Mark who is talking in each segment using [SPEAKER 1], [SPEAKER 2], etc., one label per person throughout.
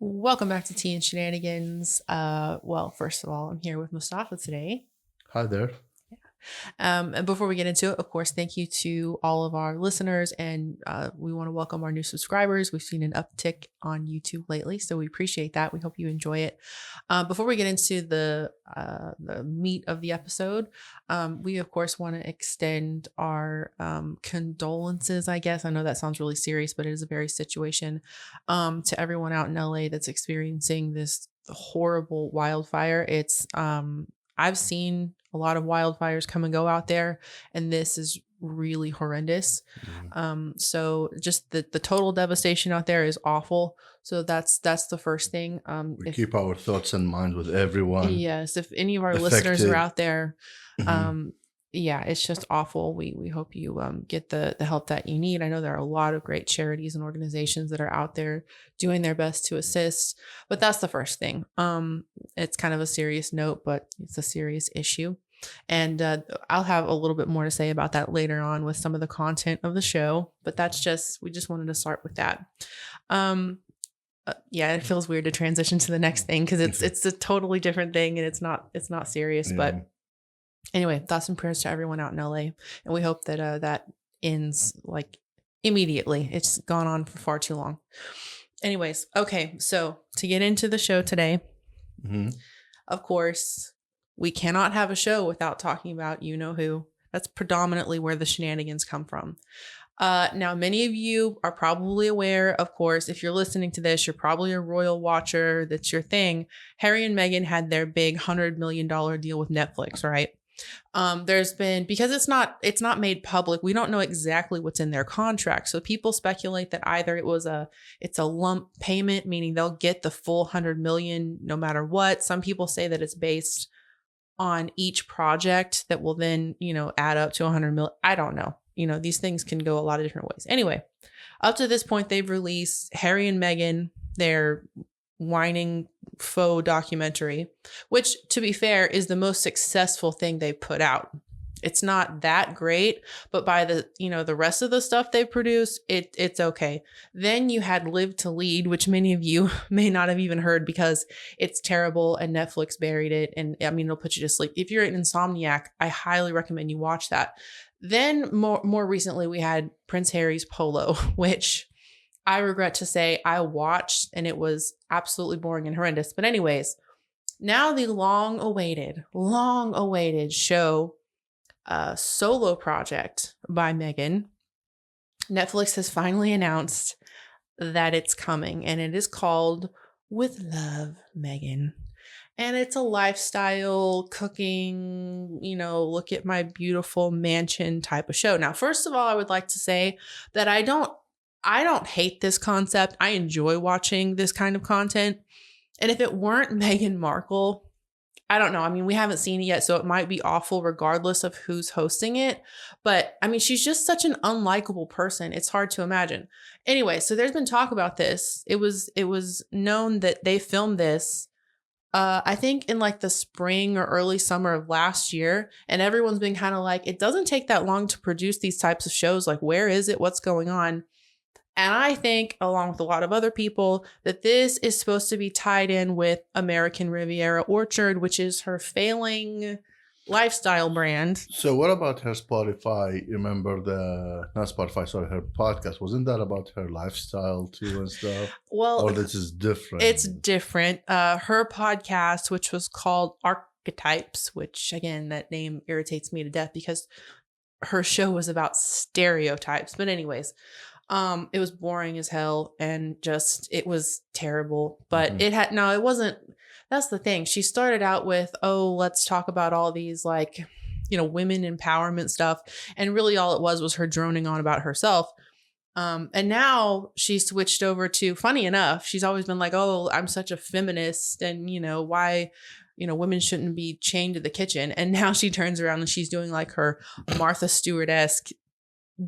[SPEAKER 1] Welcome back to Tea and Shenanigans. Well, first of all, I'm here with Mustafa today.
[SPEAKER 2] Hi there.
[SPEAKER 1] And before we get into it, of course, thank you to all of our listeners, and we want to welcome our new subscribers. We've seen an uptick on YouTube lately, so we appreciate that. We hope you enjoy it. Before we get into the meat of the episode, we of course want to extend our condolences. I guess I know that sounds really serious, but it is a very situation to everyone out in LA that's experiencing this horrible wildfire. It's I've seen a lot of wildfires come and go out there, and this is really horrendous. So just the total devastation out there is awful. So that's the first thing.
[SPEAKER 2] We keep our thoughts in mind with everyone
[SPEAKER 1] Yes, if any of our listeners are
[SPEAKER 2] affected.
[SPEAKER 1] out there,
[SPEAKER 2] Mhm.
[SPEAKER 1] yeah, it's just awful. We hope you get the help that you need. I know there are a lot of great charities and organizations that are out there doing their best to assist, but that's the first thing. It's kind of a serious note, but it's a serious issue. And I'll have a little bit more to say about that later on with some of the content of the show, but we just wanted to start with that. Yeah, it feels weird to transition to the next thing because it's a totally different thing, and it's not serious,
[SPEAKER 2] Yeah.
[SPEAKER 1] but anyway, thoughts and prayers to everyone out in LA, and we hope that that ends like immediately. It's gone on for far too long. Anyways, okay, so to get into the show today,
[SPEAKER 2] Mhm.
[SPEAKER 1] of course, we cannot have a show without talking about you know who. That's predominantly where the shenanigans come from. Now, many of you are probably aware, of course, if you're listening to this, you're probably a royal watcher. That's your thing. Harry and Meghan had their big $100 million deal with Netflix, right? There's been, because it's not made public, we don't know exactly what's in their contract. So people speculate that either it's a lump payment, meaning they'll get the full 100 million no matter what. Some people say that it's based on each project that will then, add up to 100 million. I don't know. These things can go a lot of different ways. Anyway, up to this point, they've released Harry and Meghan, their whining faux documentary, which, to be fair, is the most successful thing they put out. It's not that great, but by the rest of the stuff they produce, it's okay. Then you had Live to Lead, which many of you may not have even heard because it's terrible and Netflix buried it. And I mean, it'll put you to sleep. If you're an insomniac, I highly recommend you watch that. Then more recently, we had Prince Harry's Polo, which I regret to say I watched, and it was absolutely boring and horrendous. But anyways, now the long awaited show, solo project by Meghan. Netflix has finally announced that it's coming, and it is called With Love, Meghan. And it's a lifestyle cooking, look at my beautiful mansion type of show. Now, first of all, I would like to say that I don't hate this concept. I enjoy watching this kind of content. And if it weren't Meghan Markle, I don't know. I mean, we haven't seen it yet, so it might be awful regardless of who's hosting it. But I mean, she's just such an unlikable person. It's hard to imagine. Anyway, so there's been talk about this. It was known that they filmed this I think in like the spring or early summer of last year. And everyone's been kind of like, it doesn't take that long to produce these types of shows. Like, where is it? What's going on? And I think, along with a lot of other people, that this is supposed to be tied in with American Riviera Orchard, which is her failing lifestyle brand.
[SPEAKER 2] So what about her Spotify? Remember not Spotify, sorry, her podcast. Wasn't that about her lifestyle too and stuff?
[SPEAKER 1] Well,
[SPEAKER 2] Or this is different?
[SPEAKER 1] it's different. Her podcast, which was called Archetypes, which again, that name irritates me to death because her show was about stereotypes. But anyways, it was boring as hell and it was terrible. But it wasn't. That's the thing. She started out with, oh, let's talk about all these women empowerment stuff. And really all it was her droning on about herself. And now she switched over to, funny enough, she's always been like, oh, I'm such a feminist and, why, women shouldn't be chained to the kitchen. And now she turns around and she's doing like her Martha Stewart-esque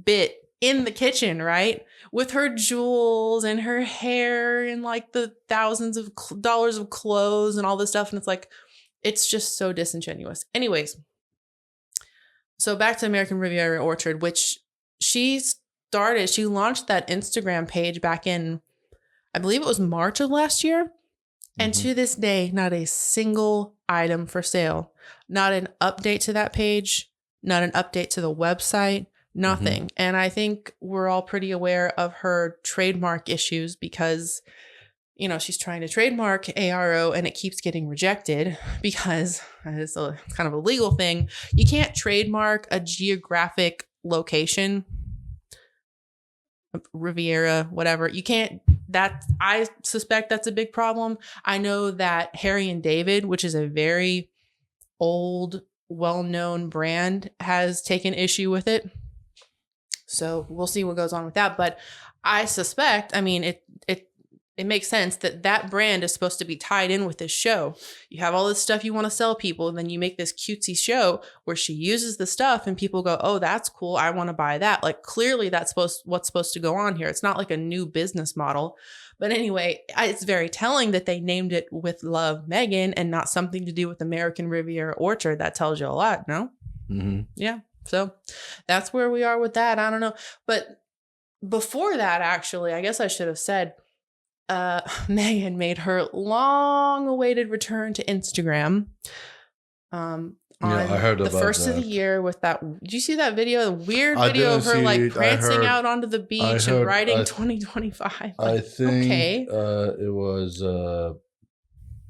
[SPEAKER 1] bit in the kitchen, right? With her jewels and her hair and like the thousands of dollars of clothes and all this stuff. And it's like, it's just so disingenuous. Anyways, so back to American Riviera Orchard, which she launched that Instagram page back in, I believe it was March of last year. And
[SPEAKER 2] Mhm.
[SPEAKER 1] to this day, not a single item for sale, not an update to that page, not an update to the website,
[SPEAKER 2] Mhm.
[SPEAKER 1] nothing. And I think we're all pretty aware of her trademark issues because, you know, she's trying to trademark ARO and it keeps getting rejected because it's kind of a legal thing. You can't trademark a geographic location, Riviera, whatever. You can't. That, I suspect that's a big problem. I know that Harry and David, which is a very old, well-known brand, has taken issue with it. So we'll see what goes on with that. But I suspect, I mean, it makes sense that that brand is supposed to be tied in with this show. You have all this stuff you want to sell people, and then you make this cutesy show where she uses the stuff and people go, oh, that's cool. I want to buy that. Like, clearly that's what's supposed to go on here. It's not like a new business model. But anyway, it's very telling that they named it With Love Megan and not something to do with American Riviera Orchard. That tells you a lot, no?
[SPEAKER 2] Mhm.
[SPEAKER 1] Yeah. So that's where we are with that. I don't know. But before that, actually, I guess I should have said, Megan made her long-awaited return to Instagram.
[SPEAKER 2] Yeah, I
[SPEAKER 1] On
[SPEAKER 2] heard
[SPEAKER 1] the
[SPEAKER 2] about
[SPEAKER 1] first of the
[SPEAKER 2] that.
[SPEAKER 1] year with that. Did you see that video? The weird
[SPEAKER 2] I
[SPEAKER 1] video
[SPEAKER 2] didn't
[SPEAKER 1] of her
[SPEAKER 2] see
[SPEAKER 1] like
[SPEAKER 2] it. I
[SPEAKER 1] prancing
[SPEAKER 2] heard.
[SPEAKER 1] out onto the
[SPEAKER 2] I
[SPEAKER 1] beach and
[SPEAKER 2] heard.
[SPEAKER 1] writing 2025.
[SPEAKER 2] I
[SPEAKER 1] Like,
[SPEAKER 2] think
[SPEAKER 1] okay.
[SPEAKER 2] it was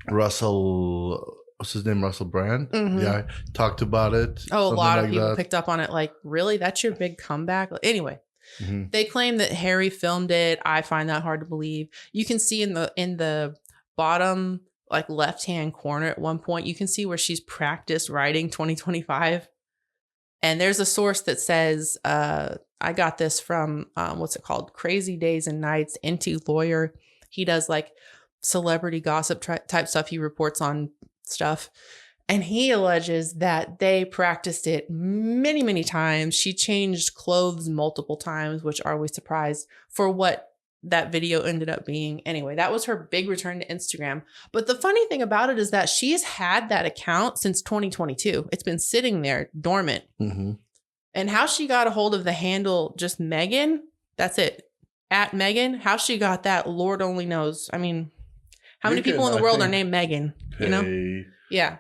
[SPEAKER 2] Russell. What's his name? Russell Brand.
[SPEAKER 1] Mhm.
[SPEAKER 2] Yeah, talked about it.
[SPEAKER 1] Oh, a
[SPEAKER 2] Something
[SPEAKER 1] lot of
[SPEAKER 2] like
[SPEAKER 1] people
[SPEAKER 2] that.
[SPEAKER 1] picked up on it. Like, really? That's your big comeback? Anyway,
[SPEAKER 2] Mhm.
[SPEAKER 1] they claim that Harry filmed it. I find that hard to believe. You can see in the bottom like left-hand corner at one point, you can see where she's practiced writing 2025. And there's a source that says, I got this from what's it called? Crazy Days and Nights, Into Lawyer. He does like celebrity gossip type stuff. He reports on stuff. And he alleges that they practiced it many, many times. She changed clothes multiple times, which are we surprised for what that video ended up being. Anyway, that was her big return to Instagram. But the funny thing about it is that she's had that account since 2022. It's been sitting there dormant.
[SPEAKER 2] Mhm.
[SPEAKER 1] And how she got a hold of the handle just Megan, that's it. At Megan, how she got that, Lord only knows. I mean, how
[SPEAKER 2] You
[SPEAKER 1] many people
[SPEAKER 2] can,
[SPEAKER 1] in the
[SPEAKER 2] I
[SPEAKER 1] world are
[SPEAKER 2] think,
[SPEAKER 1] named Megan? You know?
[SPEAKER 2] pay.
[SPEAKER 1] Yeah.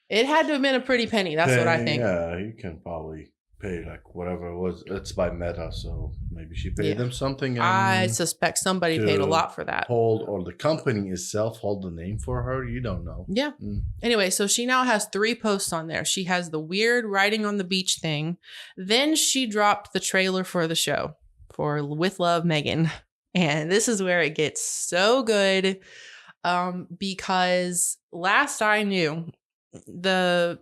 [SPEAKER 1] It had to have been a pretty penny. That's what I think.
[SPEAKER 2] Yeah, you can probably pay like whatever it was. It's by Meta, so maybe she paid
[SPEAKER 1] Yeah.
[SPEAKER 2] them something.
[SPEAKER 1] I
[SPEAKER 2] And
[SPEAKER 1] suspect somebody paid a lot for that.
[SPEAKER 2] hold, or the company itself hold the name for her. You don't know.
[SPEAKER 1] Yeah. Anyway, so she now has 3 posts on there. She has the weird riding on the beach thing. Then she dropped the trailer for the show for With Love Megan. And this is where it gets so good. Because last I knew, the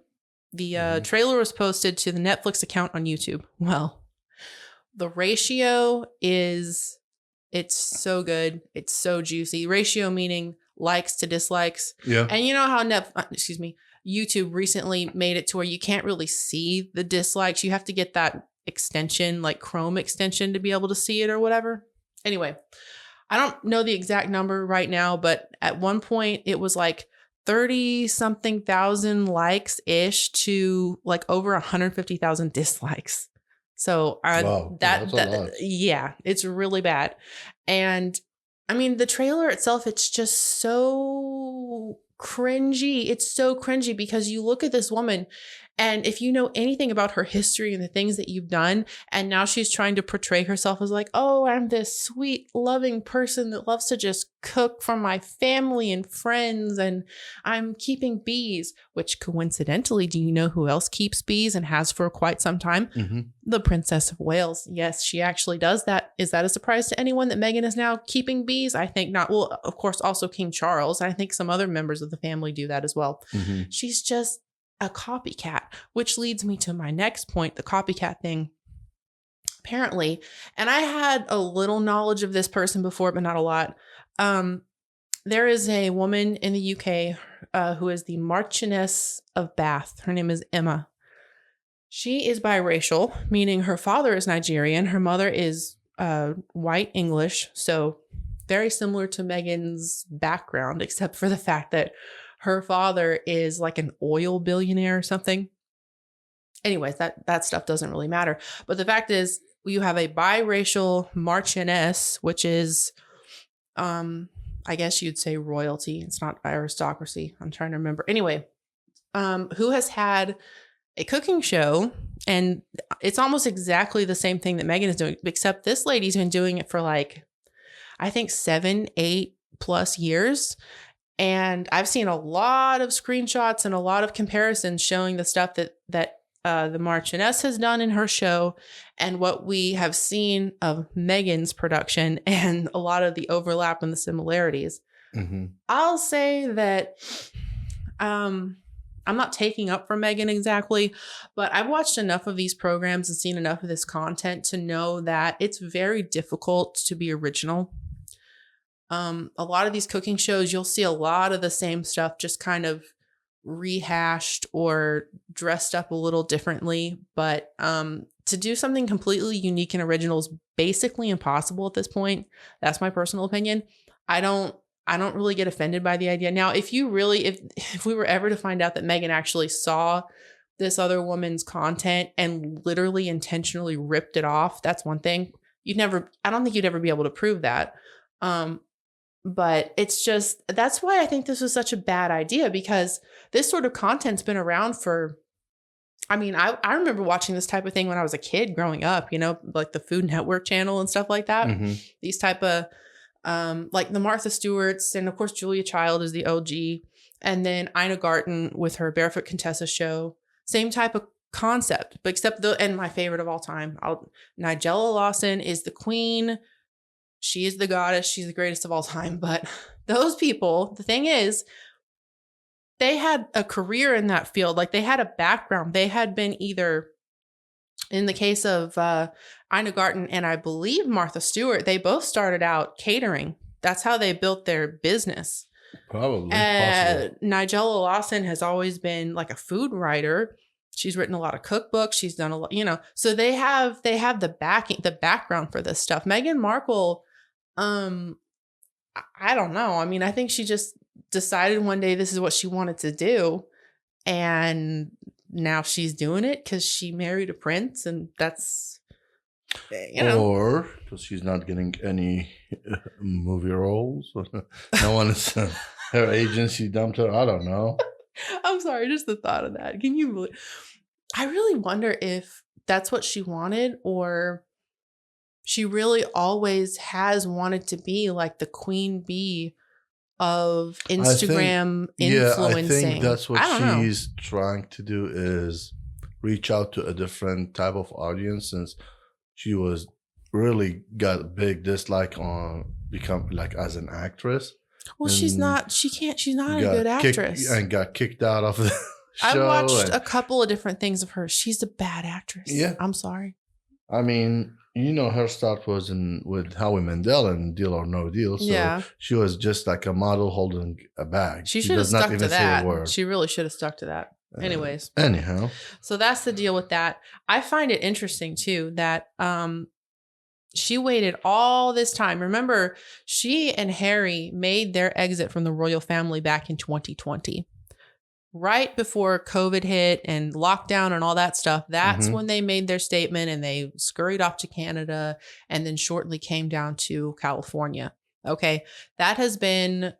[SPEAKER 1] trailer was posted to the Netflix account on YouTube. Well, the ratio is, it's so good. It's so juicy. Ratio meaning likes to dislikes.
[SPEAKER 2] Yeah.
[SPEAKER 1] And you know how YouTube recently made it to where you can't really see the dislikes. You have to get that extension, like Chrome extension, to be able to see it or whatever. Anyway, I don't know the exact number right now, but at one point it was like 30 something thousand likes ish to like over 150,000 dislikes. So
[SPEAKER 2] Wow, that's a lot.
[SPEAKER 1] yeah, it's really bad. And I mean, the trailer itself, it's just so cringy. It's so cringy because you look at this woman, and if you know anything about her history and the things that you've done, and now she's trying to portray herself as like, oh, I'm this sweet, loving person that loves to just cook for my family and friends, and I'm keeping bees, which coincidentally, do you know who else keeps bees and has for quite some time?
[SPEAKER 2] Mm-hmm.
[SPEAKER 1] The Princess of Wales. Yes, she actually does that. Is that a surprise to anyone that Meghan is now keeping bees? I think not. Well, of course, also King Charles. I think some other members of the family do that as well.
[SPEAKER 2] Mm-hmm.
[SPEAKER 1] She's just a copycat, which leads me to my next point, the copycat thing. Apparently, and I had a little knowledge of this person before, but not a lot. There is a woman in the UK who is the Marchioness of Bath. Her name is Emma. She is biracial, meaning her father is Nigerian. Her mother is white English. So very similar to Meghan's background, except for the fact that her father is like an oil billionaire or something. Anyways, that stuff doesn't really matter. But the fact is, you have a biracial Marchioness, which is I guess you'd say royalty. It's not aristocracy. I'm trying to remember. Anyway, who has had a cooking show, and it's almost exactly the same thing that Megan is doing, except this lady's been doing it for like, I think 7, 8 plus years. And I've seen a lot of screenshots and a lot of comparisons showing the stuff that the Marchioness has done in her show and what we have seen of Megan's production and a lot of the overlap and the similarities.
[SPEAKER 2] Mm-hmm.
[SPEAKER 1] I'll say that I'm not taking up for Megan exactly, but I've watched enough of these programs and seen enough of this content to know that it's very difficult to be original. A lot of these cooking shows, you'll see a lot of the same stuff just kind of rehashed or dressed up a little differently. But to do something completely unique and original is basically impossible at this point. That's my personal opinion. I don't really get offended by the idea. Now, if we were ever to find out that Megan actually saw this other woman's content and literally intentionally ripped it off, that's one thing. I don't think you'd ever be able to prove that. But it's just, that's why I think this was such a bad idea, because this sort of content's been around I remember watching this type of thing when I was a kid growing up, like the Food Network channel and stuff like that.
[SPEAKER 2] Mm-hmm.
[SPEAKER 1] These type of, like the Martha Stewarts, and of course, Julia Child is the OG. And then Ina Garten with her Barefoot Contessa show, same type of concept, but except and my favorite of all time, Nigella Lawson is the queen. She is the goddess. She's the greatest of all time. But those people, the thing is, they had a career in that field. Like they had a background. They had been either, in the case of Ina Garten and I believe Martha Stewart, they both started out catering. That's how they built their business.
[SPEAKER 2] Probably.
[SPEAKER 1] Nigella Lawson has always been like a food writer. She's written a lot of cookbooks. She's done a lot, so they have the background for this stuff. Meghan Markle, I don't know. I mean, I think she just decided one day this is what she wanted to do. And now she's doing it because she married a prince, and that's,
[SPEAKER 2] Or because she's not getting any movie roles. No one is, her agency dumped her. I don't know.
[SPEAKER 1] I'm sorry, just the thought of that. Can you believe? I really wonder if that's what she wanted, or she really always has wanted to be like the queen bee of Instagram influencing.
[SPEAKER 2] I think that's what she's trying to do, is reach out to a different type of audience, since she was really got a big dislike on become like as an actress.
[SPEAKER 1] Well, she's not a good actress.
[SPEAKER 2] And got kicked out of the show.
[SPEAKER 1] I watched a couple of different things of hers. She's a bad actress.
[SPEAKER 2] Yeah.
[SPEAKER 1] I'm sorry.
[SPEAKER 2] I mean, her start was with Howie Mandel and Deal or No Deal. So she was just like a model holding a bag.
[SPEAKER 1] She should have stuck to that. She really should have stuck to that. Anyways.
[SPEAKER 2] Anyhow.
[SPEAKER 1] So that's the deal with that. I find it interesting too that she waited all this time. Remember, she and Harry made their exit from the royal family back in 2020. Right before COVID hit and lockdown and all that stuff. That's when they made their statement, and they scurried off to Canada and then shortly came down to California. Okay. That has been,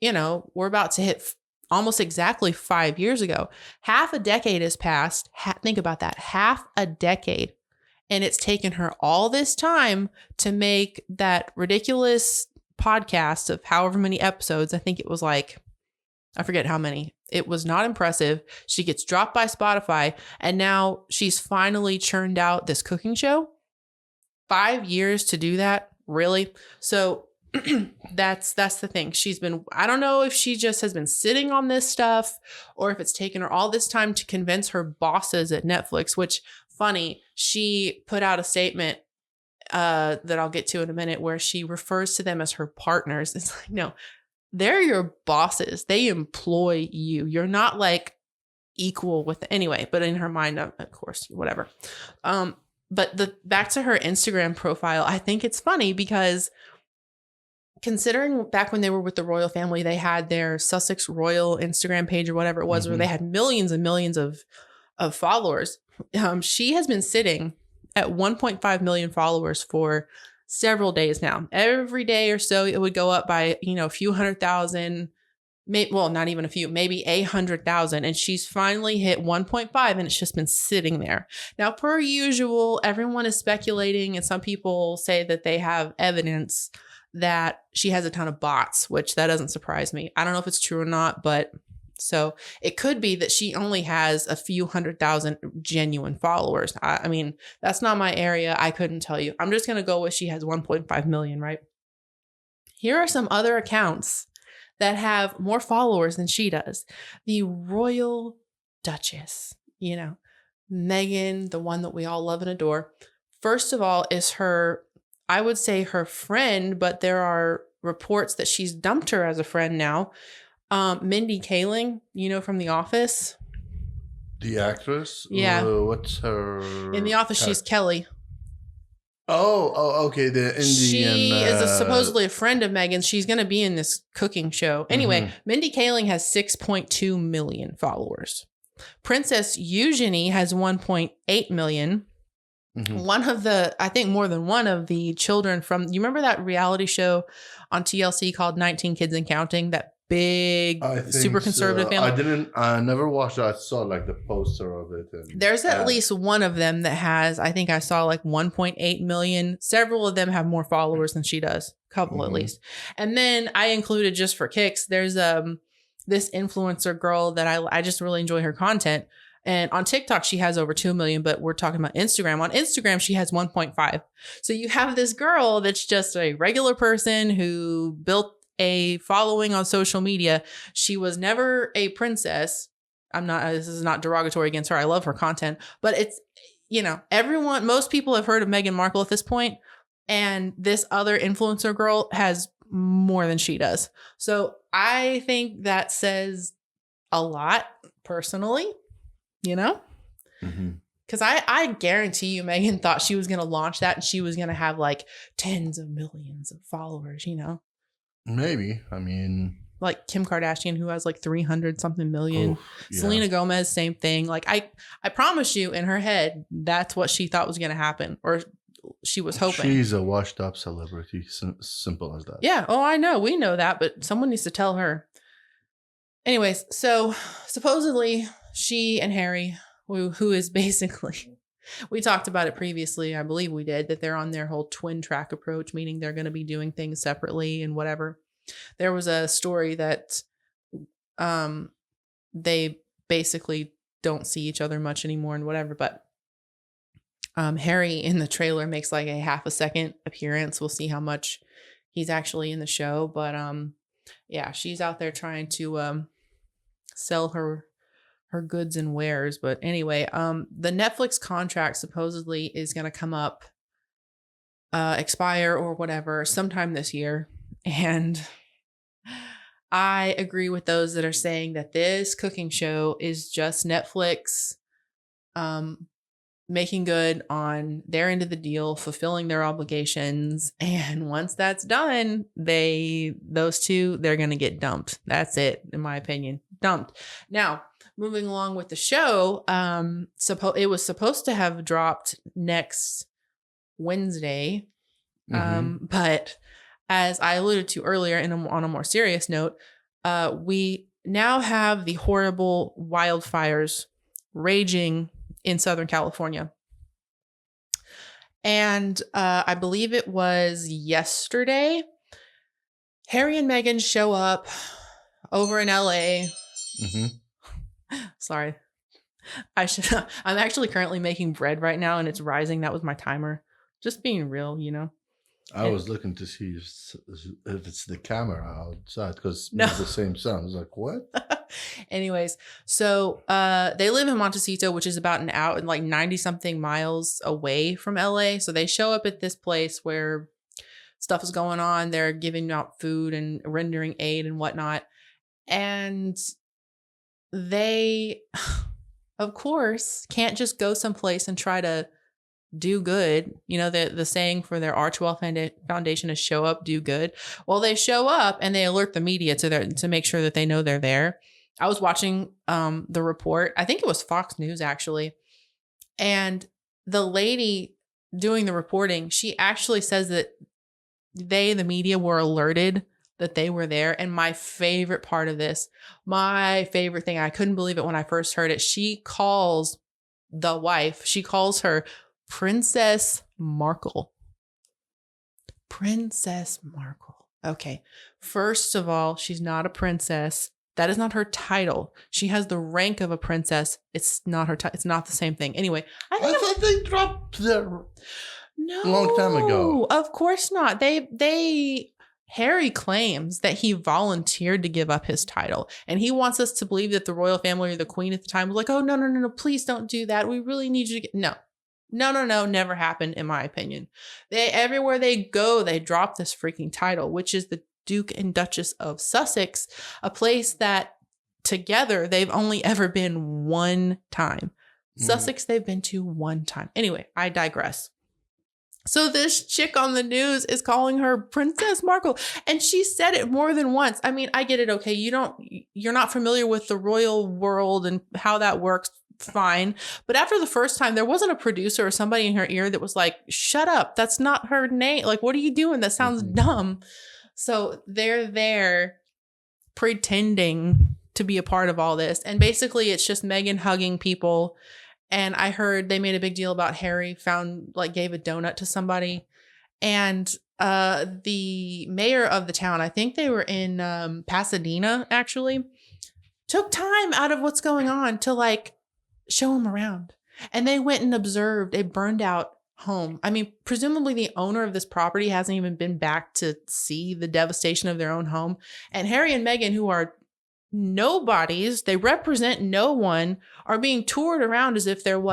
[SPEAKER 1] we're about to hit almost exactly 5 years ago. Half a decade has passed. Think about that. Half a decade. And it's taken her all this time to make that ridiculous podcast of however many episodes. I think it was like, I forget how many. It was not impressive. She gets dropped by Spotify, and now she's finally churned out this cooking show. 5 years to do that? Really? So that's the thing. I don't know if she just has been sitting on this stuff, or if it's taken her all this time to convince her bosses at Netflix, which, funny, she put out a statement that I'll get to in a minute where she refers to them as her partners. It's like, no, they're your bosses. They employ you. You're not like equal with, anyway, but in her mind, of course, whatever. But back to her Instagram profile, I think it's funny because considering back when they were with the royal family, they had their Sussex Royal Instagram page or whatever it was, where they had millions and millions of followers. She has been sitting at 1.5 million followers for several days now. Every day or so, it would go up by, a few 100,000. Maybe, well, not even a few, maybe 800,000. And she's finally hit 1.5 and it's just been sitting there. Now, per usual, everyone is speculating, and some people say that they have evidence that she has a ton of bots, which that doesn't surprise me. I don't know if it's true or not, but so it could be that she only has a few 100,000 genuine followers. I mean, that's not my area. I couldn't tell you. I'm just going to go with she has 1.5 million, right? Here are some other accounts that have more followers than she does. The Royal Duchess, Meghan, the one that we all love and adore. First of all, is her, I would say her friend, but there are reports that she's dumped her as a friend now. Mindy Kaling, from The Office.
[SPEAKER 2] The actress?
[SPEAKER 1] Yeah.
[SPEAKER 2] What's her?
[SPEAKER 1] In The Office, she's Kelly.
[SPEAKER 2] Oh, okay. The Indian.
[SPEAKER 1] She is supposedly a friend of Meghan's. She's going to be in this cooking show. Anyway, Mindy Kaling has 6.2 million followers. Princess Eugenie has 1.8 million. One of the, I think more than one of the children from, you remember that reality show on TLC called 19 Kids and Counting? That big, super conservative family.
[SPEAKER 2] I never watched it. I saw like the poster of it.
[SPEAKER 1] There's at least one of them that has, I think I saw like 1.8 million. Several of them have more followers than she does. A couple at least. And then I included, just for kicks, there's this influencer girl that I just really enjoy her content. And on TikTok, she has over 2 million, but we're talking about Instagram. On Instagram, she has 1.5. So you have this girl that's just a regular person who built a following on social media. She was never a princess. This is not derogatory against her. I love her content, but it's, most people have heard of Meghan Markle at this point, and this other influencer girl has more than she does. So I think that says a lot personally, because I guarantee you Meghan thought she was going to launch that and she was going to have like tens of millions of followers,
[SPEAKER 2] Maybe. I mean,
[SPEAKER 1] like Kim Kardashian, who has like 300 something million. Selena Gomez, same thing. Like I promise you, in her head, that's what she thought was going to happen, or she was hoping.
[SPEAKER 2] She's a washed up celebrity. Simple as that.
[SPEAKER 1] Yeah. Oh, I know. We know that, but someone needs to tell her. Anyways, so supposedly she and Harry, who is basically, we talked about it previously, I believe we did, that they're on their whole twin track approach, meaning they're going to be doing things separately and whatever. There was a story that they basically don't see each other much anymore and whatever, but Harry in the trailer makes like a half a second appearance. We'll see how much he's actually in the show, but yeah, she's out there trying to sell her goods and wares. But anyway, the Netflix contract supposedly is going to come up, expire or whatever sometime this year. And I agree with those that are saying that this cooking show is just Netflix making good on their end of the deal, fulfilling their obligations. And once that's done, those two, they're going to get dumped. That's it, in my opinion. Dumped. Now, moving along with the show, it was supposed to have dropped next Wednesday. But as I alluded to earlier, on a more serious note, we now have the horrible wildfires raging in Southern California. And I believe it was yesterday, Harry and Meghan show up over in LA. Sorry. I'm actually currently making bread right now and it's rising. That was my timer. Just being real,
[SPEAKER 2] I was looking to see if it's the camera outside because it's the same sound. I was like, what?
[SPEAKER 1] Anyways, so they live in Montecito, which is about an hour and like 90 something miles away from LA. So they show up at this place where stuff is going on. They're giving out food and rendering aid and whatnot. And they, of course, can't just go someplace and try to do good. The saying for their Archwell Foundation is show up, do good. Well, they show up and they alert the media to make sure that they know they're there. I was watching the report. I think it was Fox News, actually. And the lady doing the reporting, she actually says that the media, were alerted that they were there. And my favorite part of this, my favorite thing, I couldn't believe it when I first heard it. She calls the wife, she calls her Princess Markle. Princess Markle. Okay. First of all, she's not a princess. That is not her title. She has the rank of a princess. It's not her title. It's not the same thing. Anyway,
[SPEAKER 2] I thought they dropped their
[SPEAKER 1] no,
[SPEAKER 2] long time ago.
[SPEAKER 1] Of course not. Harry claims that he volunteered to give up his title, and he wants us to believe that the royal family or the queen at the time was like, oh, no, please don't do that. We really need you to get, no, never happened in my opinion. Everywhere they go, they drop this freaking title, which is the Duke and Duchess of Sussex, a place that together they've only ever been one time. Sussex, they've been to one time. Anyway, I digress. So this chick on the news is calling her Princess Markle, and she said it more than once. I mean, I get it. Okay, you're not familiar with the royal world and how that works. Fine. But after the first time, there wasn't a producer or somebody in her ear that was like, shut up. That's not her name. Like, what are you doing? That sounds dumb. So they're there pretending to be a part of all this. And basically it's just Meghan hugging people. And I heard they made a big deal about Harry gave a donut to somebody. And the mayor of the town, I think they were in Pasadena actually, took time out of what's going on to show him around. And they went and observed a burned out home. I mean, presumably the owner of this property hasn't even been back to see the devastation of their own home. And Harry and Meghan, who are nobodies, they represent no one, are being toured around as if they're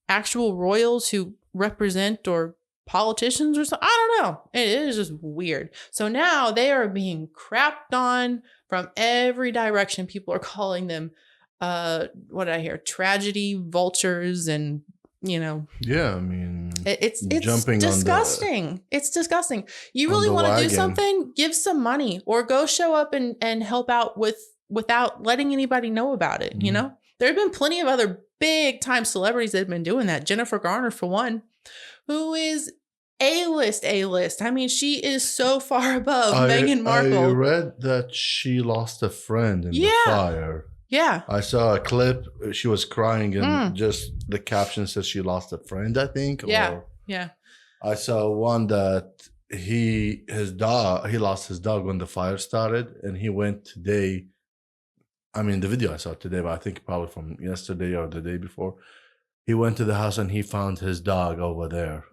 [SPEAKER 1] actual royals who represent or politicians or something. I don't know. It is just weird. So now they are being crapped on from every direction. People are calling them what did I hear? Tragedy vultures, and
[SPEAKER 2] yeah, I mean,
[SPEAKER 1] it's
[SPEAKER 2] jumping
[SPEAKER 1] disgusting. It's disgusting. You really want to do something? Give some money or go show up and help out without letting anybody know about it. There have been plenty of other big time celebrities that have been doing that. Jennifer Garner, for one, who is A-list. I mean, she is so far above Meghan Markle.
[SPEAKER 2] I read that she lost a friend in the fire.
[SPEAKER 1] Yeah.
[SPEAKER 2] I saw a clip. She was crying, and just the caption says she lost a friend, I think.
[SPEAKER 1] Yeah.
[SPEAKER 2] Or
[SPEAKER 1] yeah.
[SPEAKER 2] I saw one that he lost his dog when the fire started, and he went today. I mean, the video I saw today, but I think probably from yesterday or the day before. He went to the house and he found his dog over there,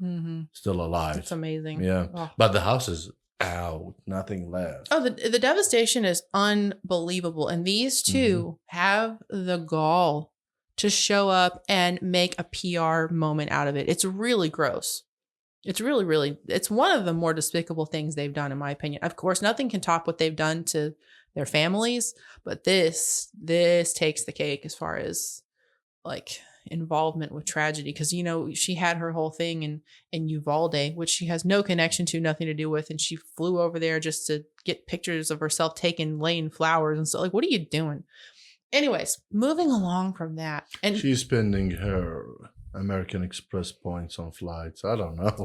[SPEAKER 2] still alive.
[SPEAKER 1] It's amazing.
[SPEAKER 2] Yeah. Oh. But the house is out, nothing left.
[SPEAKER 1] Oh, the devastation is unbelievable. And these two have the gall to show up and make a PR moment out of it. It's really gross. It's really, it's one of the more despicable things they've done, in my opinion. Of course, nothing can top what they've done to their families, but this takes the cake as far as involvement with tragedy, because she had her whole thing in Uvalde, which she has no connection to, nothing to do with, and she flew over there just to get pictures of herself taken laying flowers and stuff. What are you doing? Anyways, moving along from that, and
[SPEAKER 2] she's spending her American Express points on flights. I don't know.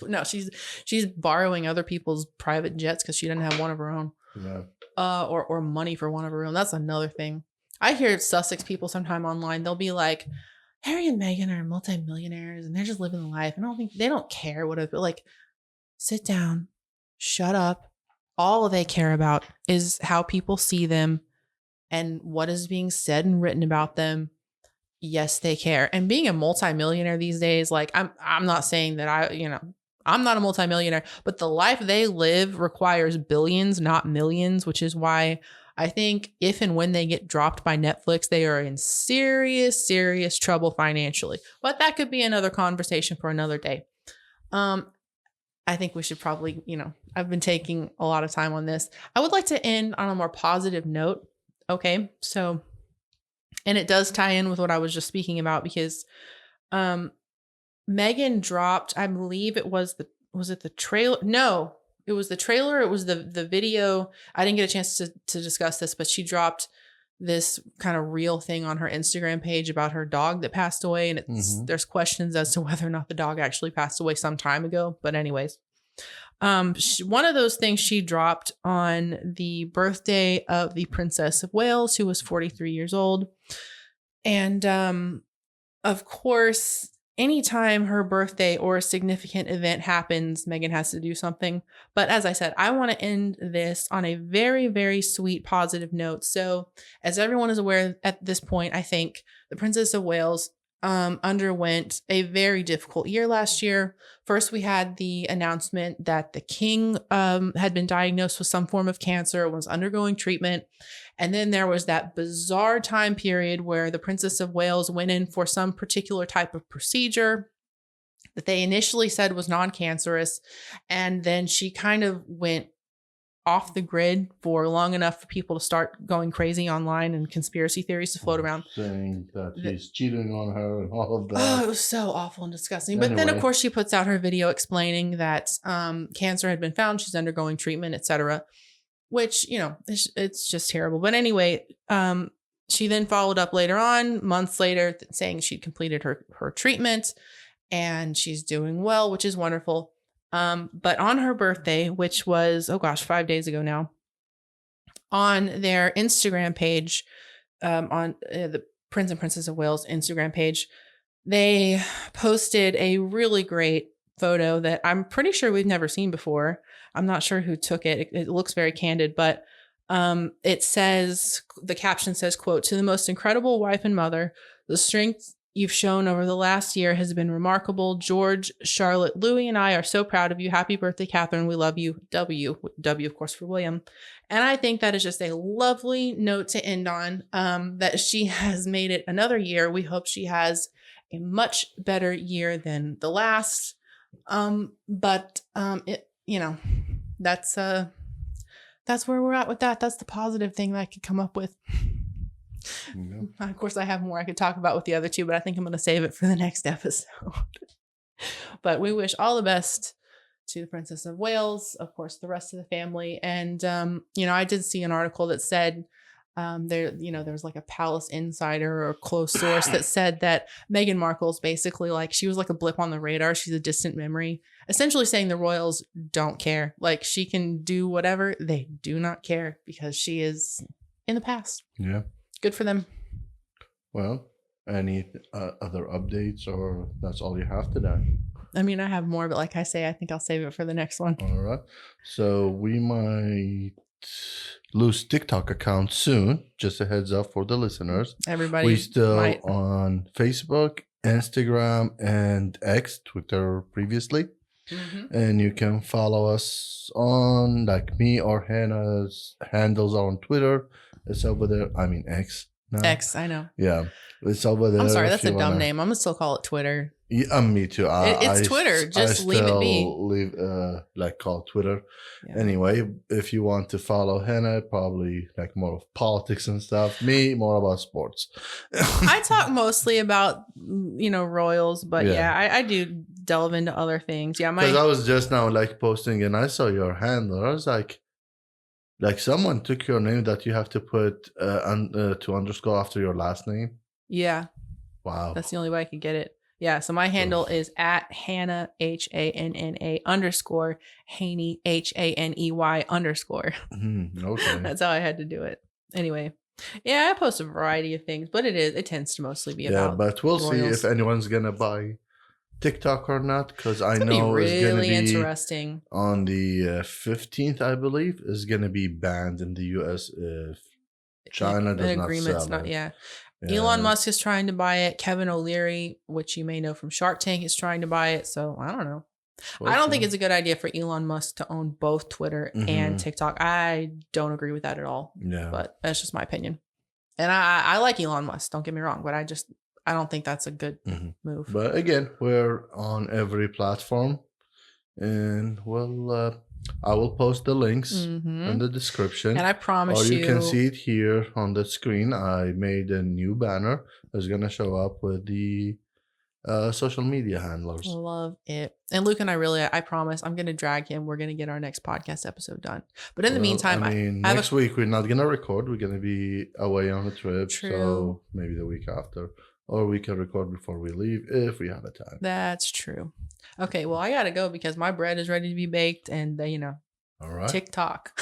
[SPEAKER 1] No, she's borrowing other people's private jets because she doesn't have one of her own. Yeah. Or money for one of her own. That's another thing. I hear Sussex people sometime online, they'll be like, Harry and Meghan are multimillionaires and they're just living the life. And they don't care what it, sit down, shut up. All they care about is how people see them and what is being said and written about them. Yes, they care. And being a multimillionaire these days, I'm not saying that I'm not a multimillionaire, but the life they live requires billions, not millions, which is why I think if and when they get dropped by Netflix, they are in serious, serious trouble financially. But that could be another conversation for another day. I think we should probably, I've been taking a lot of time on this. I would like to end on a more positive note. Okay. So, and it does tie in with what I was just speaking about, because Meghan dropped, I believe it was it the trailer? No, it was the trailer. It was the video. I didn't get a chance to discuss this, but she dropped this kind of real thing on her Instagram page about her dog that passed away, and there's questions as to whether or not the dog actually passed away some time ago. But anyways, one of those things she dropped on the birthday of the Princess of Wales, who was 43 years old. And of course, anytime her birthday or a significant event happens, Meghan has to do something. But as I said, I want to end this on a very, very sweet, positive note. So as everyone is aware at this point, I think the Princess of Wales underwent a very difficult year last year. First, we had the announcement that the king had been diagnosed with some form of cancer, was undergoing treatment. And then there was that bizarre time period where the Princess of Wales went in for some particular type of procedure that they initially said was non-cancerous. And then she kind of went off the grid for long enough for people to start going crazy online and conspiracy theories to float around.
[SPEAKER 2] Saying that he's cheating on her and all of that.
[SPEAKER 1] Oh, it was so awful and disgusting. But then, of course, she puts out her video explaining that cancer had been found. She's undergoing treatment, etc. Which, it's just terrible. But anyway, she then followed up later on, months later, saying she'd completed her treatment and she's doing well, which is wonderful. But on her birthday, which was, 5 days ago now, on their Instagram page, on the Prince and Princess of Wales Instagram page, they posted a really great photo that I'm pretty sure we've never seen before. I'm not sure who took it. It looks very candid, but it says, the caption says, quote, "To the most incredible wife and mother, the strength you've shown over the last year has been remarkable. George, Charlotte, Louis, and I are so proud of you. Happy birthday, Catherine. We love you. W, of course, for William." And I think that is just a lovely note to end on, that she has made it another year. We hope she has a much better year than the last. That's where we're at with that. That's the positive thing that I could come up with. Yeah. Of course, I have more I could talk about with the other two, but I think I'm going to save it for the next episode. But we wish all the best to the Princess of Wales, of course, the rest of the family. And, I did see an article that said there was like a palace insider or close source that said that Meghan Markle's basically like, she was like a blip on the radar. She's a distant memory, essentially saying the royals don't care. Like, she can do whatever. They do not care because she is in the past.
[SPEAKER 2] Yeah.
[SPEAKER 1] Good for them.
[SPEAKER 2] Well, any other updates, or that's all you have today?
[SPEAKER 1] I mean, I have more, but like I say, I think I'll save it for the next one.
[SPEAKER 2] All right. So we might lose TikTok account soon. Just a heads up for the listeners.
[SPEAKER 1] Everybody,
[SPEAKER 2] we still on Facebook, Instagram, and X, Twitter previously. Mm-hmm. And you can follow us on, like me or Hannah's handles are on Twitter. It's over there. I mean, X. No.
[SPEAKER 1] X, I know.
[SPEAKER 2] Yeah. It's over there.
[SPEAKER 1] I'm sorry, that's a dumb name. I'm going to still call it Twitter.
[SPEAKER 2] Yeah, me too.
[SPEAKER 1] It's Twitter. Just leave it be.
[SPEAKER 2] Call Twitter.
[SPEAKER 1] Yeah.
[SPEAKER 2] Anyway, if you want to follow Hannah, probably like more of politics and stuff. Me, more about sports.
[SPEAKER 1] I talk mostly about, royals, but I do delve into other things. Yeah,
[SPEAKER 2] because I was just now like posting and I saw your handle. I was like someone took your name that you have to put to underscore after your last name.
[SPEAKER 1] Yeah.
[SPEAKER 2] Wow.
[SPEAKER 1] That's the only way I could get it. Yeah, so my handle is at Hannah, HANNA _ Haney, HANEY _
[SPEAKER 2] Okay.
[SPEAKER 1] That's how I had to do it. Anyway, yeah, I post a variety of things, but it tends to mostly be about.
[SPEAKER 2] Yeah, but we'll see if anyone's gonna buy TikTok or not, because I know it's gonna be
[SPEAKER 1] interesting.
[SPEAKER 2] On the 15th, I believe, is gonna be banned in the US if China does not sell it.
[SPEAKER 1] Yeah. Elon Musk is trying to buy it. Kevin O'Leary, which you may know from Shark Tank, is trying to buy it. So I don't know. I don't think it's a good idea for Elon Musk to own both Twitter and TikTok. I don't agree with that at all.
[SPEAKER 2] Yeah.
[SPEAKER 1] But that's just my opinion. And I like Elon Musk, don't get me wrong, but I don't think that's a good move.
[SPEAKER 2] But again, we're on every platform, and I will post the links in the description.
[SPEAKER 1] And I promise
[SPEAKER 2] you can see it here on the screen. I made a new banner that's going to show up with the social media handlers.
[SPEAKER 1] Love it. And Luke and I promise, I'm going to drag him. We're going to get our next podcast episode done. But in the
[SPEAKER 2] Well,
[SPEAKER 1] meantime,
[SPEAKER 2] I mean,
[SPEAKER 1] I have
[SPEAKER 2] next week we're not gonna record. We're gonna be away on a trip,
[SPEAKER 1] True.
[SPEAKER 2] so maybe the week after, or we can record before we leave if we have a time.
[SPEAKER 1] That's true. Okay, well, I got to go because my bread is ready to be baked and,
[SPEAKER 2] All right.
[SPEAKER 1] TikTok.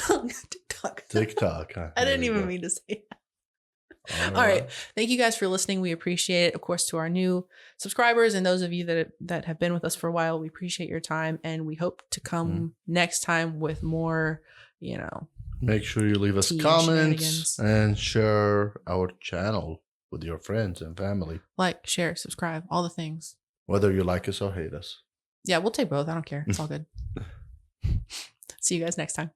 [SPEAKER 2] TikTok. Huh?
[SPEAKER 1] I didn't
[SPEAKER 2] There you
[SPEAKER 1] even
[SPEAKER 2] go.
[SPEAKER 1] mean to say that. All right. Thank you guys for listening. We appreciate it. Of course, to our new subscribers and those of you that have been with us for a while, we appreciate your time. And we hope to come next time with more,
[SPEAKER 2] Make sure you leave us
[SPEAKER 1] tea and
[SPEAKER 2] comments
[SPEAKER 1] shenanigans.
[SPEAKER 2] and share our channel with your friends and family.
[SPEAKER 1] Like, share, subscribe, all the things.
[SPEAKER 2] Whether you like us or hate us.
[SPEAKER 1] Yeah, we'll take both. I don't care. It's all good. See you guys next time.